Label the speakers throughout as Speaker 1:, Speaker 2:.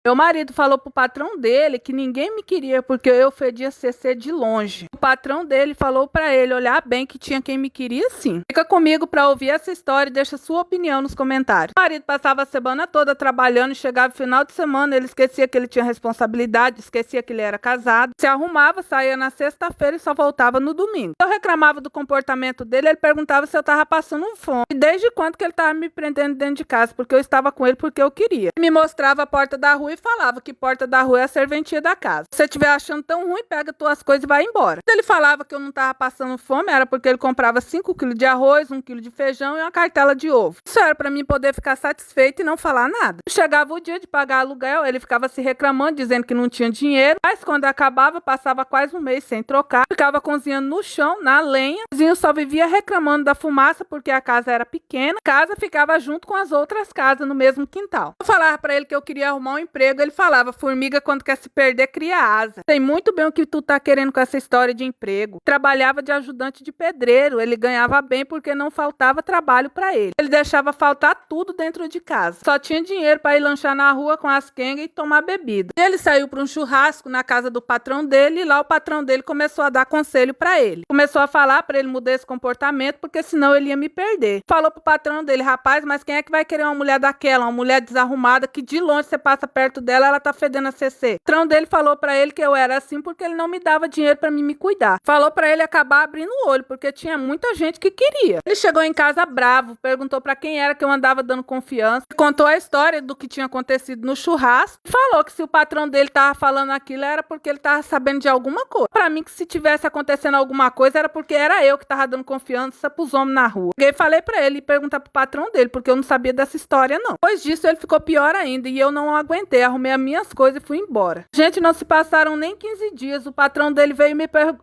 Speaker 1: Meu marido falou pro patrão dele que ninguém me queria porque eu fedia CC de longe. O patrão dele falou pra ele olhar bem que tinha quem me queria sim. Fica comigo pra ouvir essa história e deixa sua opinião nos comentários. O marido passava a semana toda trabalhando e chegava no final de semana, ele esquecia que ele tinha responsabilidade, esquecia que ele era casado, se arrumava, saía na sexta-feira e só voltava no domingo. Eu reclamava do comportamento dele, ele perguntava se eu tava passando fome e desde quando que ele tava me prendendo dentro de casa, porque eu estava com ele porque eu queria. Ele me mostrava a porta da rua e falava que porta da rua é a serventia da casa. Se você estiver achando tão ruim, pega tuas coisas e vai embora. Ele falava que eu não tava passando fome, era porque ele comprava 5 quilos de arroz, 1 quilo de feijão e uma cartela de ovo. Isso era pra mim poder ficar satisfeito e não falar nada. Chegava o dia de pagar aluguel, ele ficava se reclamando, dizendo que não tinha dinheiro, mas quando acabava, passava quase um mês sem trocar, ficava cozinhando no chão, na lenha. O vizinho só vivia reclamando da fumaça porque a casa era pequena, a casa ficava junto com as outras casas no mesmo quintal. Eu falava pra ele que eu queria arrumar um emprego, ele falava, formiga quando quer se perder cria asa. Sei muito bem o que tu tá querendo com essa história de emprego. Trabalhava de ajudante de pedreiro, ele ganhava bem porque não faltava trabalho pra ele. Ele deixava faltar tudo dentro de casa. Só tinha dinheiro pra ir lanchar na rua com as quengas e tomar bebida. Ele saiu pra um churrasco na casa do patrão dele e lá o patrão dele começou a dar conselho pra ele. Começou a falar pra ele mudar esse comportamento porque senão ele ia me perder. Falou pro patrão dele, rapaz, mas quem é que vai querer uma mulher daquela? Uma mulher desarrumada que de longe você passa perto dela, ela tá fedendo a CC. O patrão dele falou pra ele que eu era assim porque ele não me dava dinheiro pra mim me cuidar. Falou pra ele acabar abrindo o olho porque tinha muita gente que queria. Ele chegou em casa bravo, perguntou pra quem era que eu andava dando confiança, contou a história do que tinha acontecido no churrasco e falou que se o patrão dele tava falando aquilo era porque ele tava sabendo de alguma coisa. Pra mim que se tivesse acontecendo alguma coisa era porque era eu que tava dando confiança pros homens na rua. Eu falei pra ele perguntar pro patrão dele porque eu não sabia dessa história não. Depois disso ele ficou pior ainda e eu não aguentei, arrumei as minhas coisas e fui embora. Gente, não se passaram nem 15 dias, o patrão dele veio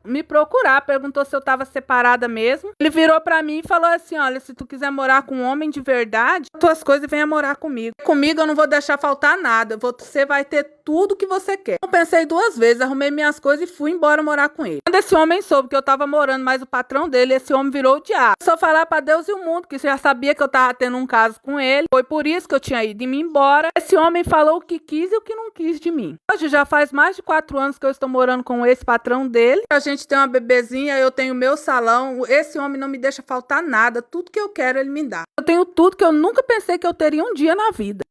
Speaker 1: me procurar, perguntou se eu tava separada mesmo. Ele virou pra mim e falou assim, olha, se tu quiser morar com um homem de verdade, tuas coisas venha morar comigo. Comigo eu não vou deixar faltar nada, você vai ter tudo que você quer. Eu pensei 2 vezes, arrumei minhas coisas e fui embora morar com ele. Quando esse homem soube que eu tava morando mais o patrão dele, esse homem virou o diabo. Só falar pra Deus e o mundo que já sabia que eu tava tendo um caso com ele. Foi por isso que eu tinha ido me embora. Esse homem falou o que quis e o que não quis de mim. Hoje já faz mais de 4 anos que eu estou morando com esse patrão dele. A gente tem uma bebezinha, eu tenho meu salão. Esse homem não me deixa faltar nada. Tudo que eu quero ele me dá. Eu tenho tudo que eu nunca pensei que eu teria um dia na vida.